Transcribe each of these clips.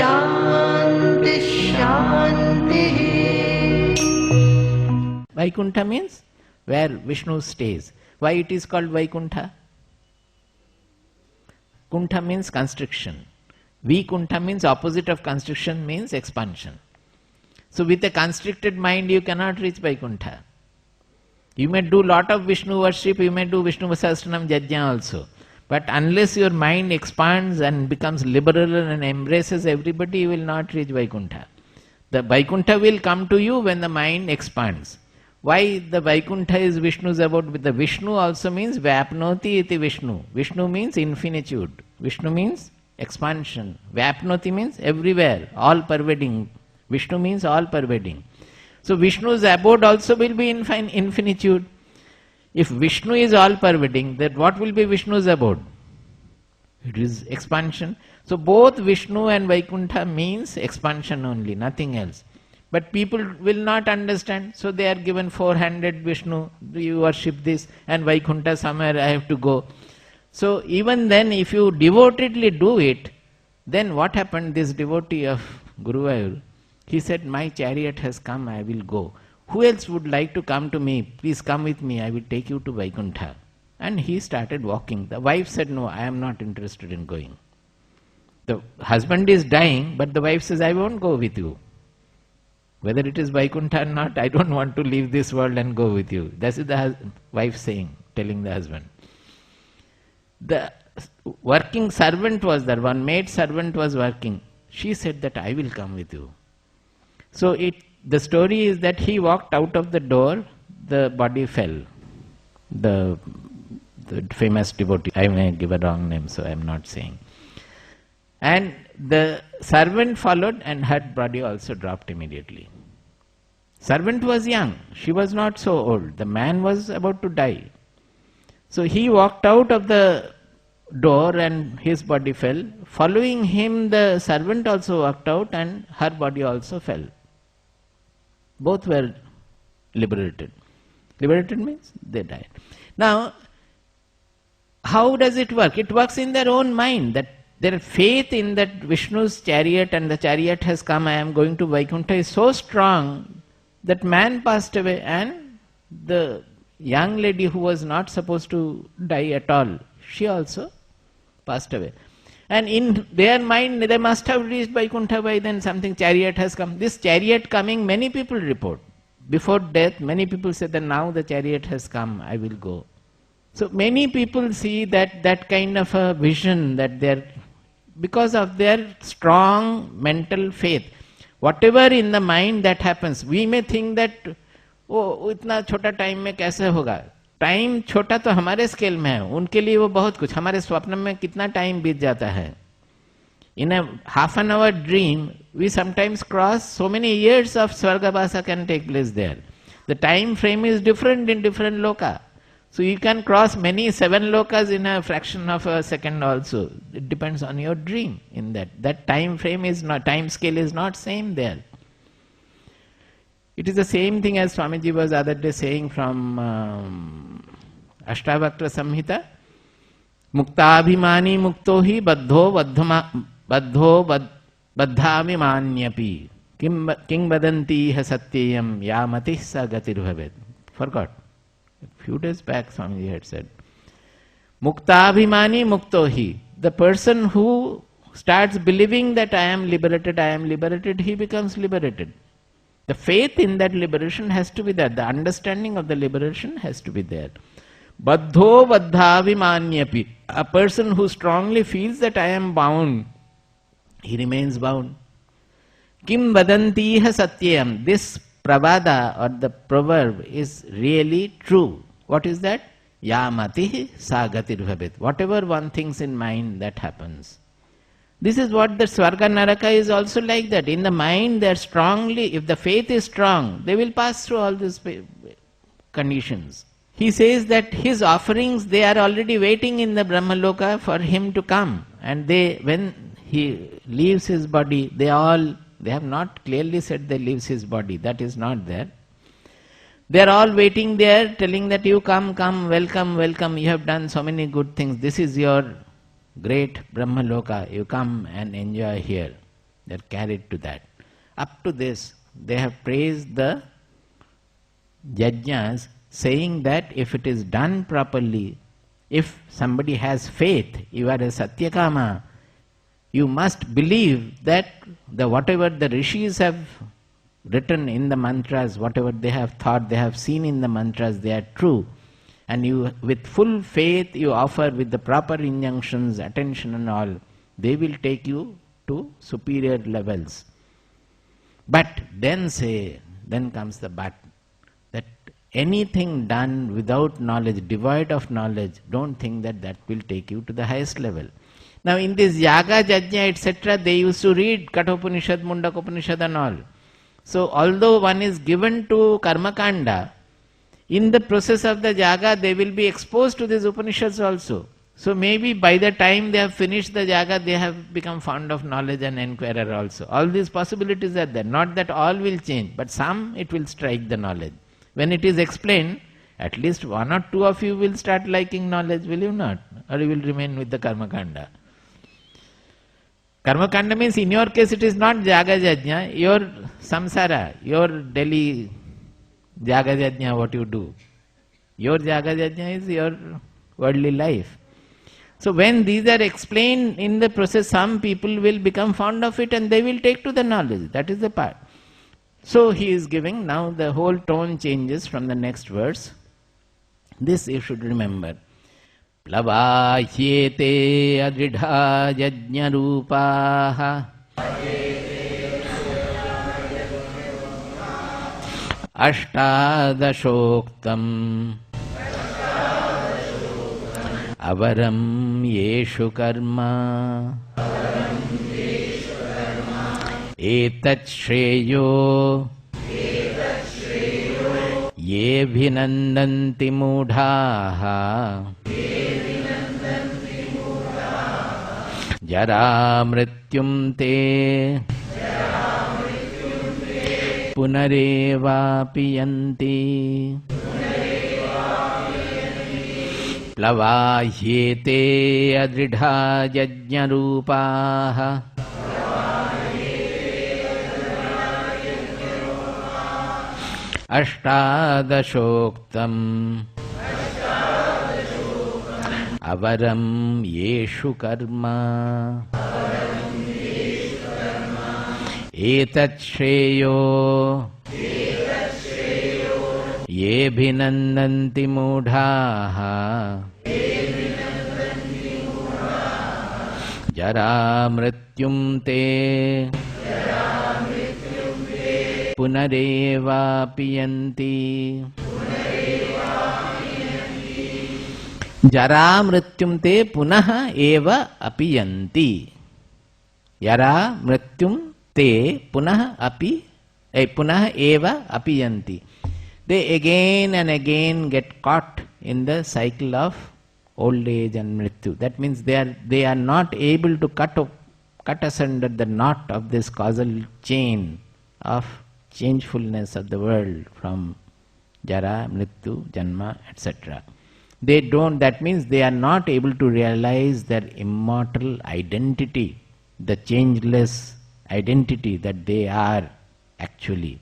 Shanti Shanti. Vaikuntha means where Vishnu stays. Why it is called Vaikuntha? Kuntha means constriction. Vikuntha means opposite of constriction, means expansion. So with a constricted mind you cannot reach Vaikuntha. You may do lot of Vishnu worship, you may do Vishnu Sahasranam Yajna also. But unless your mind expands and becomes liberal and embraces everybody, you will not reach Vaikuntha. The Vaikuntha will come to you when the mind expands. Why the Vaikuntha is Vishnu's abode? The Vishnu also means Vyapnoti iti Vishnu. Vishnu means infinitude. Vishnu means expansion. Vyapnoti means everywhere, all pervading. Vishnu means all pervading. So Vishnu's abode also will be infinitude. If Vishnu is all pervading, then what will be Vishnu's abode? It is expansion. So both Vishnu and Vaikuntha means expansion only, nothing else. But people will not understand, so they are given 400 Vishnu, you worship this, and Vaikuntha somewhere I have to go. So even then, if you devotedly do it, then what happened? This devotee of Guruvayur, he said, my chariot has come, I will go. Who else would like to come to me? Please come with me, I will take you to Vaikuntha. And he started walking. The wife said, no, I am not interested in going. The husband is dying, but the wife says, I won't go with you. Whether it is Vaikuntha or not, I don't want to leave this world and go with you. That is the wife saying, telling the husband. The working servant was there, one maid servant was working. She said that I will come with you. So the story is that he walked out of the door, the body fell. The famous devotee, I may give a wrong name, so I am not saying. And the servant followed and her body also dropped immediately. Servant was young, she was not so old. The man was about to die. So he walked out of the door and his body fell. Following him, the servant also walked out and her body also fell. Both were liberated. Liberated means they died. Now, how does it work? It works in their own mind, that their faith in that Vishnu's chariot and the chariot has come, I am going to Vaikuntha, is so strong that man passed away and the young lady who was not supposed to die at all, she also passed away. And in their mind, they must have reached Vaikuntha by then, something, chariot has come. This chariot coming, many people report. Before death, many people say that now the chariot has come, I will go. So many people see that kind of a vision, that they're, because of their strong mental faith. Whatever in the mind that happens, we may think that, oh, itna chota time mein kaise hoga? Time छोटा तो हमारे scale में है, उनके लिए वो बहुत कुछ. हमारे स्वप्न में कितना टाइम बीत जाता है. In a half an hour dream, we sometimes cross so many years of Svargavasa can take place there. The time frame is different in different loka. So you can cross many 7 lokas in a fraction of a second also. It depends on your dream in that. That time frame is not, time scale is not same there. It is the same thing as Swamiji was other day saying from Ashtavakra Samhita. Muktabhimani muktohi baddho baddhavimanyapi king badanti ha satyam yamati sa gatirubhavet. Forgot. A few days back Swamiji had said. Muktabhimani muktohi. The person who starts believing that I am liberated, he becomes liberated. The faith in that liberation has to be there. The understanding of the liberation has to be there. Baddho baddhavimanyapi. A person who strongly feels that I am bound, he remains bound. Kim vadanti ha satyam. This pravada or the proverb is really true. What is that? Yamati sa gatirubhavet. Whatever one thinks in mind, that happens. This is what the Swarga Naraka is also like that. In the mind, they are strongly, if the faith is strong, they will pass through all these conditions. He says that his offerings, they are already waiting in the Brahmaloka for him to come. And when he leaves his body, they have not clearly said they leaves his body. That is not there. They are all waiting there, telling that you come, welcome, you have done so many good things. This is your great Brahmaloka, you come and enjoy here. They are carried to that. Up to this, they have praised the Yajnas, saying that if it is done properly, if somebody has faith, you are a Satyakama, you must believe that whatever the rishis have written in the mantras, whatever they have thought, they have seen in the mantras, they are true. And you, with full faith, you offer with the proper injunctions, attention and all, they will take you to superior levels. But then comes the but, that anything done without knowledge, devoid of knowledge, don't think that will take you to the highest level. Now in this Yaga, Yajna, etc., they used to read Kathopanishad, Mundakopanishad and all. So although one is given to Karmakanda, in the process of the Yaga, they will be exposed to these Upanishads also. So maybe by the time they have finished the Yaga, they have become fond of knowledge and inquirer also. All these possibilities are there. Not that all will change, but some it will strike the knowledge. When it is explained, at least one or two of you will start liking knowledge, will you not? Or you will remain with the Karmakanda. Karmakanda means in your case it is not Yaga Yajna, your samsara, your daily Yaga Yajna, what you do. Your Yaga Yajna is your worldly life. So when these are explained in the process, some people will become fond of it and they will take to the knowledge. That is the part. So he is giving, now the whole tone changes from the next verse. This you should remember. Plavahyete adridha yajna rupaha ashtadashoktam avaram yeshu karma etat shreyo ye bhinandanti mudhaha jara mrityum te punarevapiyanti plavahyete adridha yajna rupaha ashtadashoktam avaram yeshu karma etat shreyo ye bhinandanti mudhaha jara mrityum te punarevapiyanti jara mrityum te punaha eva apiyanti. Jara mrityum te punaha eva apiyanti. They again and again get caught in the cycle of old age and mrityu. That means they are not able to cut asunder the knot of this causal chain of changefulness of the world from jara, mrityu, janma, etc. They don't, that means they are not able to realize their immortal identity, the changeless identity that they are actually.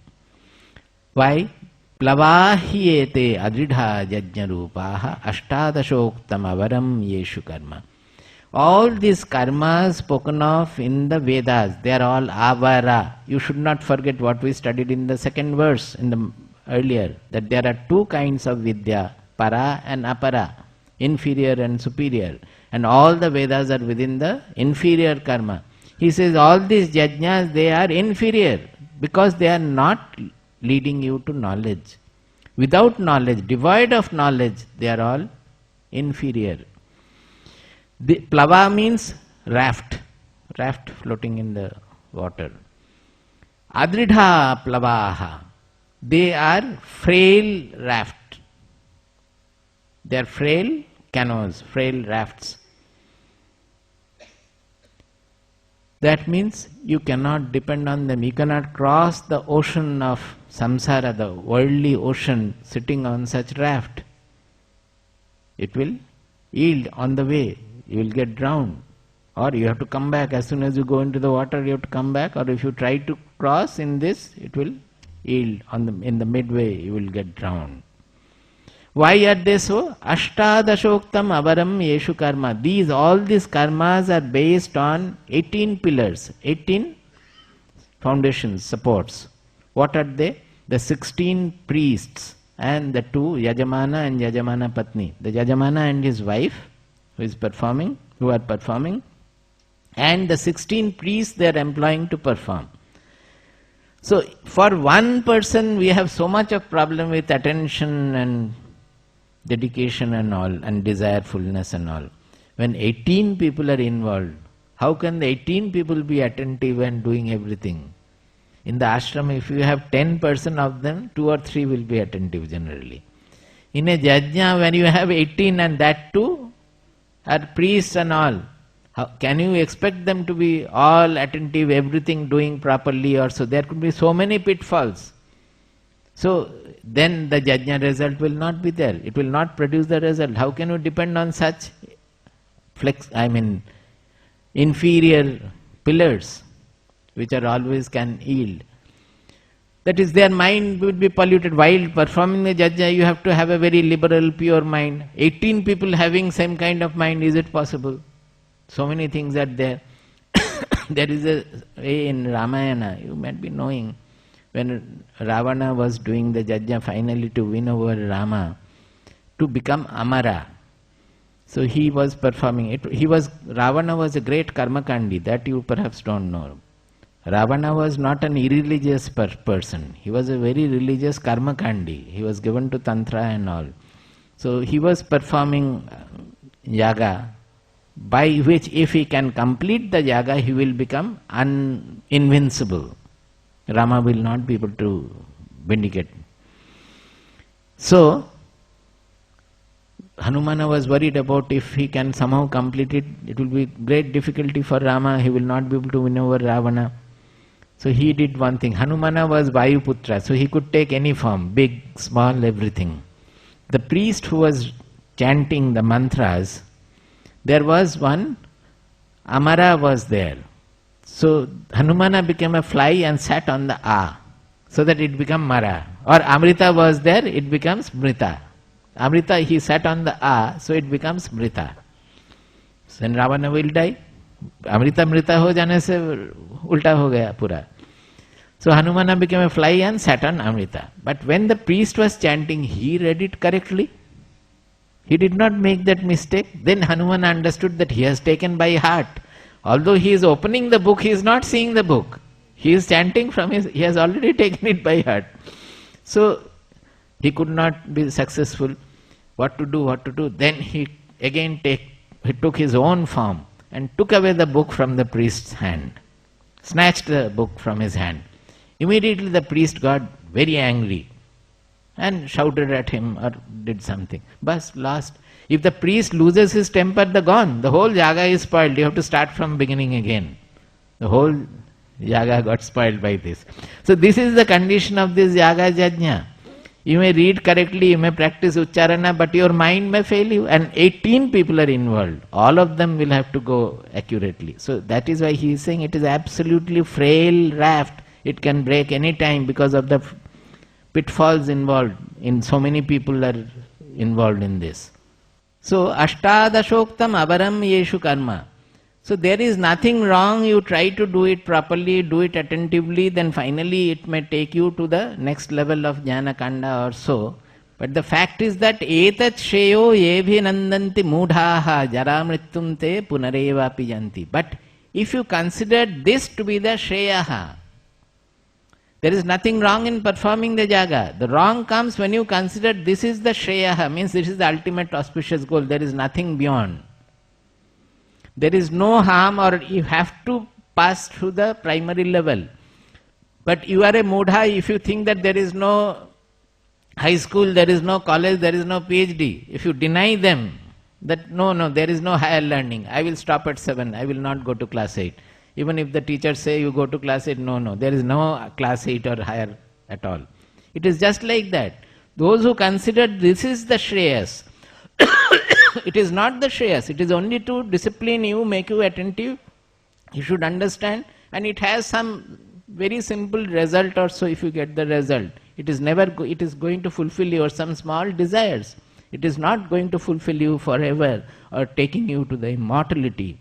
Why? Plavahyete adridha yajna rupaha ashtadashoktam avaram yeshu karma. All these karmas spoken of in the Vedas, they are all avara. You should not forget what we studied in the second verse in the earlier, that there are two kinds of vidya, para and apara, inferior and superior. And all the Vedas are within the inferior karma. He says all these yajnas, they are inferior because they are not leading you to knowledge. Without knowledge, devoid of knowledge, they are all inferior. The plava means raft floating in the water. Adridha plavaha, they are frail raft. They are frail canoes, frail rafts. That means you cannot depend on them. You cannot cross the ocean of samsara, the worldly ocean, sitting on such raft. It will yield on the way. You will get drowned. Or you have to come back. As soon as you go into the water, you have to come back. Or if you try to cross in this, it will yield. In the midway, you will get drowned. Why are they so? Ashtadashoktam avaram yeshu karma. All these karmas are based on 18 pillars, 18 foundations, supports. What are they? The 16 priests and the 2 Yajamana and Yajamana Patni. The Yajamana and his wife who are performing, and the 16 priests they are employing to perform. So for one person we have so much of problem with attention and dedication and all, and desirefulness and all. When 18 people are involved, how can the 18 people be attentive and doing everything? In the ashram, if you have 10% of them, 2 or 3 will be attentive generally. In a yajna, when you have 18 and that too are priests and all, can you expect them to be all attentive, everything doing properly? Or so there could be so many pitfalls. So then the yajna result will not be there. It will not produce the result. How can you depend on such inferior pillars which are always can yield? That is, their mind will be polluted. While performing the yajna, you have to have a very liberal, pure mind. 18 people having same kind of mind, is it possible? So many things are there. There is a way in Ramayana, you might be knowing, when Ravana was doing the yajna finally to win over Rama, to become Amara. So he was performing it. Ravana was a great karmakandi, that you perhaps don't know. Ravana was not an irreligious person. He was a very religious karmakandi. He was given to tantra and all. So he was performing yaga, by which if he can complete the yaga, he will become invincible. Rama will not be able to vindicate. So Hanumana was worried about if he can somehow complete it, it will be great difficulty for Rama. He will not be able to win over Ravana. So he did one thing. Hanumana was Vayuputra, so he could take any form, big, small, everything. The priest who was chanting the mantras, there was one, Amara was there. So Hanumana became a fly and sat on the A, so that it became Mara. Or Amrita was there, it becomes Mrita. Amrita, he sat on the A, so it becomes Mrita. So then Ravana will die. Amrita Mrita ho jane se ulta ho gaya pura. So Hanumana became a fly and sat on Amrita. But when the priest was chanting, he read it correctly. He did not make that mistake. Then Hanumana understood that he has taken by heart. Although he is opening the book, he is not seeing the book. He is chanting he has already taken it by heart. So he could not be successful. What to do? Then he took his own form and took away the book from the priest's hand. Snatched the book from his hand. Immediately the priest got very angry and shouted at him or did something. But last, if the priest loses his temper, the whole yaga is spoiled. You have to start from beginning again. The whole yaga got spoiled by this. So this is the condition of this yaga yajna. You may read correctly, you may practice ucharana, but your mind may fail you. And 18 people are involved. All of them will have to go accurately. So that is why he is saying it is absolutely frail raft. It can break any time because of the pitfalls involved. So many people are involved in this. So ashtadashoktam avaram yeshu karma. So there is nothing wrong. You try to do it properly, do it attentively, then finally it may take you to the next level of jnana kanda or so. But the fact is that etat shreyo yebhi nandanti mudhaha jaramrittum te punareva pijanti. But if you consider this to be the shreyaha, there is nothing wrong in performing the yaga. The wrong comes when you consider this is the shreyaha, means this is the ultimate auspicious goal. There is nothing beyond. There is no harm, or you have to pass through the primary level. But you are a mudha if you think that there is no high school, there is no college, there is no PhD. If you deny them that no, there is no higher learning, I will stop at 7, I will not go to class 8. Even if the teachers say you go to class 8, no, there is no class 8 or higher at all. It is just like that. Those who consider this is the shreyas, it is not the Shreyas, it is only to discipline you, make you attentive. You should understand, and it has some very simple result also. If you get the result, it is it is going to fulfill your some small desires. It is not going to fulfill you forever or taking you to the immortality.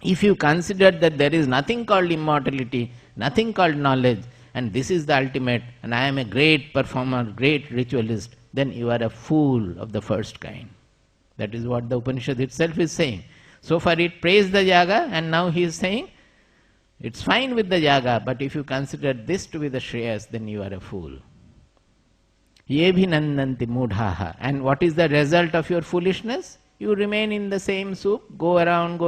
If you consider that there is nothing called immortality, nothing called knowledge, and this is the ultimate, and I am a great performer, great ritualist, then you are a fool of the first kind. That is what the Upanishad itself is saying. So far it praised the yaga, and now he is saying, it's fine with the yaga, but if you consider this to be the Shreyas, then you are a fool. Ye bhinandanti mudhaha. And what is the result of your foolishness? You remain in the same soup, go around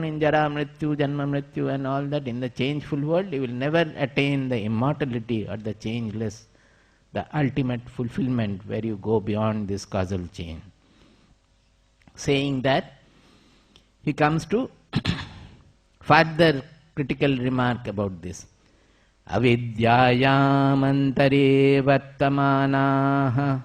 in jara mrityu, janma mrityu and all that, in the changeful world. You will never attain the immortality or the changeless, the ultimate fulfillment where you go beyond this causal chain. Saying that, he comes to further critical remark about this. Avidyayam antare vartamanaha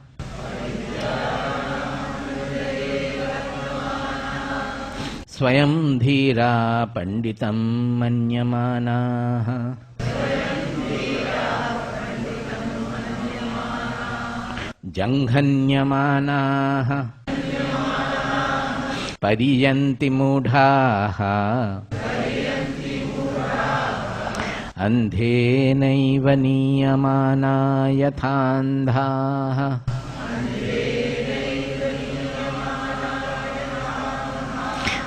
swayam dhira panditam manyamanaha janghanyamanaha pariyanti mudhaha andhenaiva niyamana yathandhaha.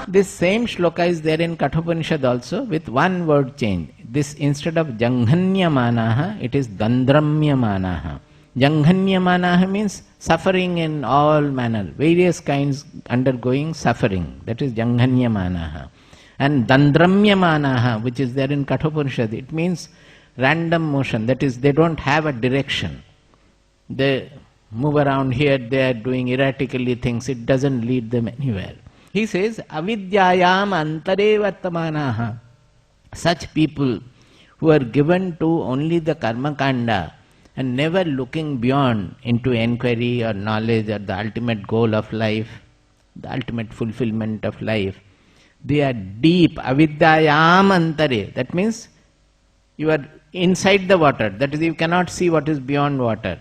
This same shloka is there in Kathopanishad also with one word change. This instead of janghanyamanaha, it is dandramyamanaha. Janghanyamanaha means suffering in all manner, various kinds undergoing suffering. That is janghanyamanaha. And dandramyamanaha, which is there in Kathopanishad, it means random motion. That is, they don't have a direction. They move around here, there, doing erratically things. It doesn't lead them anywhere. He says, avidyayam antare vartamanaha. Such people who are given to only the karma kanda and never looking beyond into enquiry or knowledge or the ultimate goal of life, the ultimate fulfillment of life, they are deep, avidyayam antare. That means you are inside the water. That is, you cannot see what is beyond water.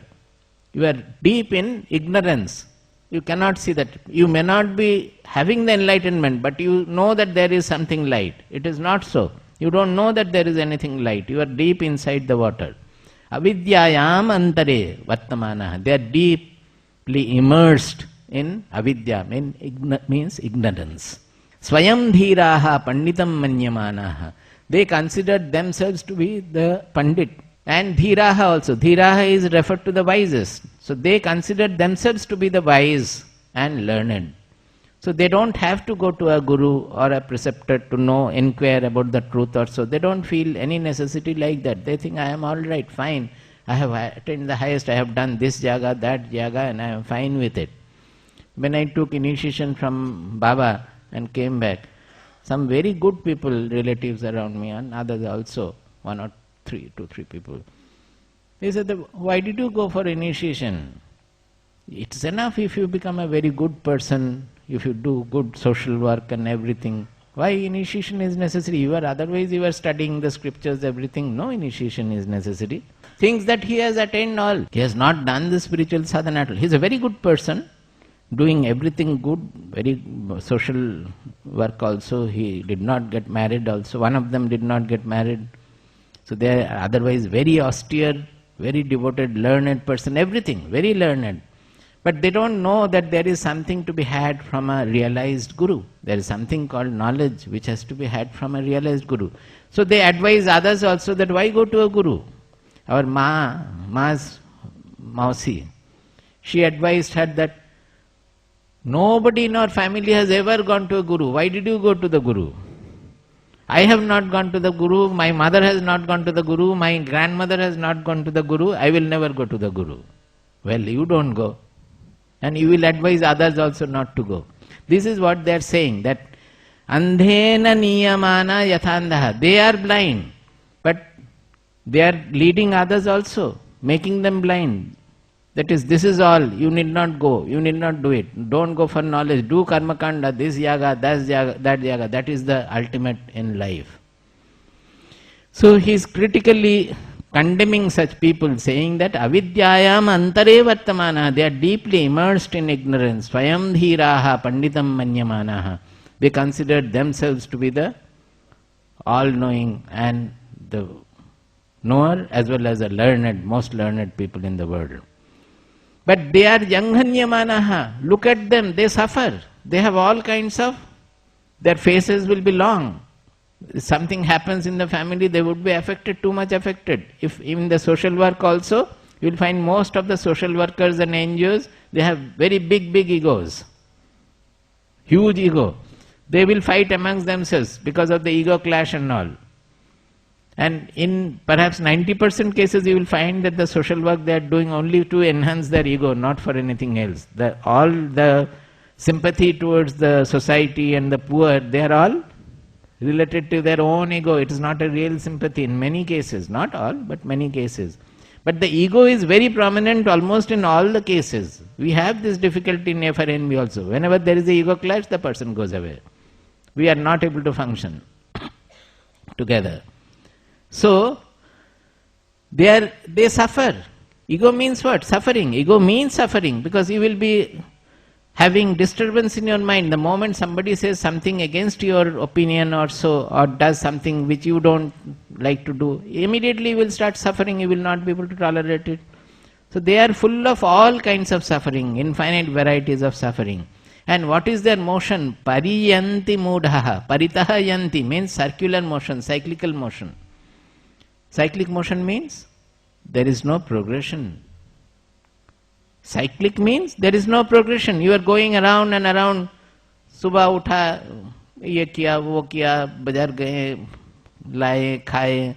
You are deep in ignorance. You cannot see that. You may not be having the enlightenment, but you know that there is something light. It is not so. You don't know that there is anything light. You are deep inside the water. Avidyayam antare vartamanaha. They are deeply immersed in avidya, means ignorance. Swayam dhiraha panditam manyamanaha. They consider themselves to be the pandit. And dhiraha also. Dhiraha is referred to the wisest. So they consider themselves to be the wise and learned. So they don't have to go to a guru or a preceptor to know, inquire about the truth or so. They don't feel any necessity like that. They think, I am all right, fine. I have attained the highest. I have done this yaga, that yaga, and I am fine with it. When I took initiation from Baba and came back, some very good people, relatives around me and others also, two, three people. They said, why did you go for initiation? It's enough if you become a very good person, if you do good social work and everything. Why initiation is necessary? Otherwise you are studying the scriptures, everything. No initiation is necessary. Things that he has attained all. He has not done the spiritual sadhana at all. He is a very good person, doing everything good, very social work also. He did not get married also. One of them did not get married. So they are otherwise very austere, very devoted, learned person, everything, very learned. But they don't know that there is something to be had from a realized guru. There is something called knowledge which has to be had from a realized guru. So they advise others also that why go to a guru? Our Ma's Mausi, she advised her that nobody in our family has ever gone to a guru. Why did you go to the guru? I have not gone to the guru, my mother has not gone to the guru, my grandmother has not gone to the guru, I will never go to the guru. Well, you don't go. And you will advise others also not to go. This is what they are saying, that andhena niyamana yathandaha. They are blind, but they are leading others also, making them blind. That is, this is all, you need not go, you need not do it. Don't go for knowledge, do karma kanda, this yaga, that yaga. That is the ultimate in life. So he is critically condemning such people, saying that avidyayam antare vartamana, they are deeply immersed in ignorance. Swayam dhiraha panditam manyamanaha. They consider themselves to be the all-knowing and the knower as well as the learned, most learned people in the world. But they are yanghanyamanaha. Look at them, they suffer. They have all kinds of, their faces will be long. If something happens in the family, they would be affected, too much affected. If in the social work also, you will find most of the social workers and NGOs, they have very big egos. Huge ego. They will fight amongst themselves because of the ego clash and all. And in perhaps 90% cases, you will find that the social work they are doing only to enhance their ego, not for anything else. All the sympathy towards the society and the poor, they are all related to their own ego. It is not a real sympathy in many cases, not all, but many cases. But the ego is very prominent almost in all the cases. We have this difficulty in for envy also. Whenever there is a ego clash, the person goes away. We are not able to function together. So, they suffer. Ego means what? Suffering. Ego means suffering, because you will be having disturbance in your mind. The moment somebody says something against your opinion or so, or does something which you don't like to do, immediately you will start suffering, you will not be able to tolerate it. So they are full of all kinds of suffering, infinite varieties of suffering. And what is their motion? Pariyanti mudhaha. Paritaha yanti means circular motion, cyclical motion. Cyclic motion means there is no progression. Cyclic means there is no progression. You are going around and around. Subah utha, ye kiya, wo kiya, bazaar gaye, लाए खाए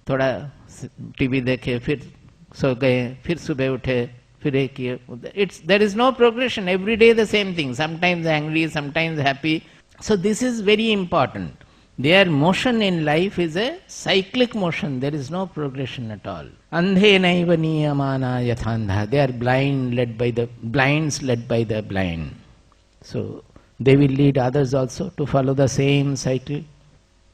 थोड़ा TV देखे फिर सो गए फिर सुबह उठे फिर एक किए. It's there is no progression. Every day the same thing. Sometimes angry, sometimes happy. So this is very important. Their motion in life is a cyclic motion. There is no progression at all. Andhe naiva niyamana yathandha. They are blind, led by the blinds, led by the blind. So they will lead others also to follow the same cycle.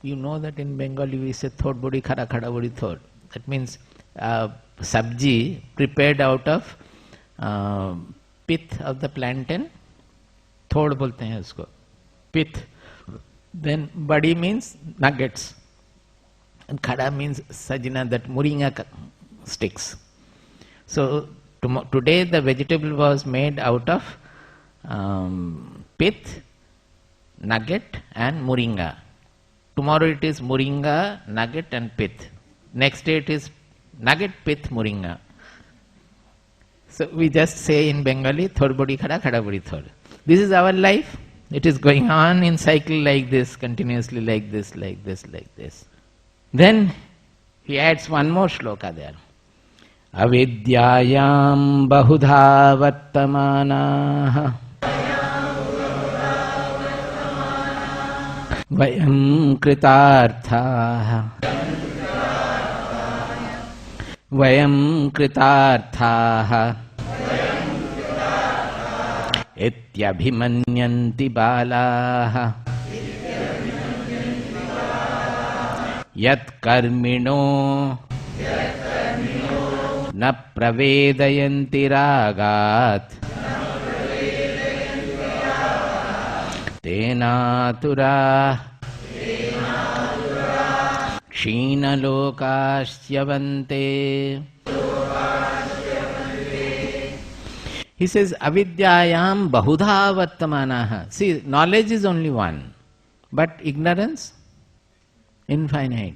You know that in Bengali we say thod bodi khada khada bodi thod. That means sabji prepared out of pith of the plantain. Thod bolte hain usko. Pith. Then badi means nuggets. And khada means sajna, that moringa sticks. So today the vegetable was made out of pith, nugget and moringa. Tomorrow it is moringa, nugget and pith. Next day it is nugget, pith, moringa. So we just say in Bengali, thod bodi khada, khada bodi thod. This is our life. It is going on in cycle like this, continuously like this, like this, like this. Then he adds one more shloka there. Avidyayam bahudha vartamanaha vayam kritarthaha vayam kritarthaha ityabhimanyanti balaha yat karmino na pravedayanti ragat tenatura kshina lokasyavante. He says, avidyayam bahudha vartamanaha. See, knowledge is only one, but ignorance, infinite.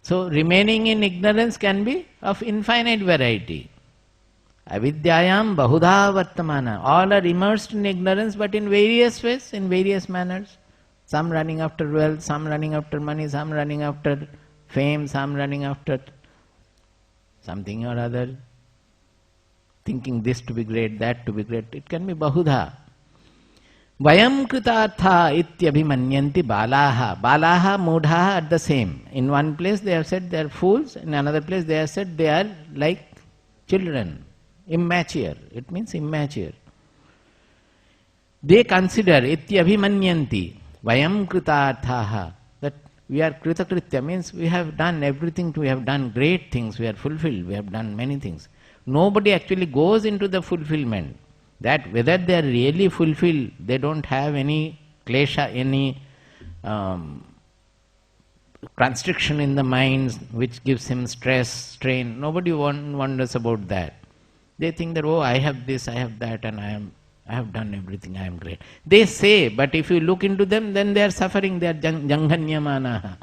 So, remaining in ignorance can be of infinite variety. Avidyayam bahudha vartamana. All are immersed in ignorance, but in various ways, in various manners. Some running after wealth, some running after money, some running after fame, some running after something or other. Thinking this to be great, that to be great. It can be bahudha. Vayam kritartha ityabhimanyanti balaha. Balaha, mudhaha are the same. In one place they have said they are fools, in another place they have said they are like children. immature. It means immature. They consider ityabhimanyanti vayam kritarthaha, that we are kritakritya, means we have done everything, we have done great things, we are fulfilled, we have done many things. Nobody actually goes into the fulfillment. That whether they are really fulfilled, they don't have any klesha, any constriction in the mind which gives him stress, strain. Nobody wonders about that. They think that, oh, I have this, I have that, and I have done everything, I am great. They say, but if you look into them, then they are suffering, they are janghanyamanaha.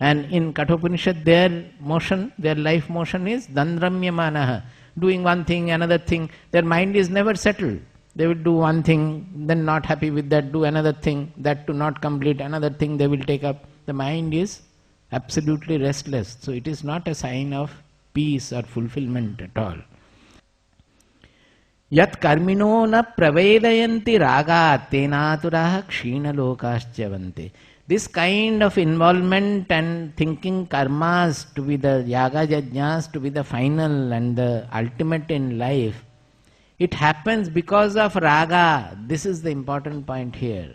And in Kathopanishad, their motion, their life motion is dandramyamanaha. Doing one thing, another thing. Their mind is never settled. They will do one thing, then not happy with that, do another thing, that to not complete, another thing they will take up. The mind is absolutely restless. So it is not a sign of peace or fulfillment at all. Yat karmino na pravedayanti raga tenaturaha kshina lokaschavante. This kind of involvement and thinking karmas to be the yaga yajnas, to be the final and the ultimate in life, it happens because of raga. This is the important point here.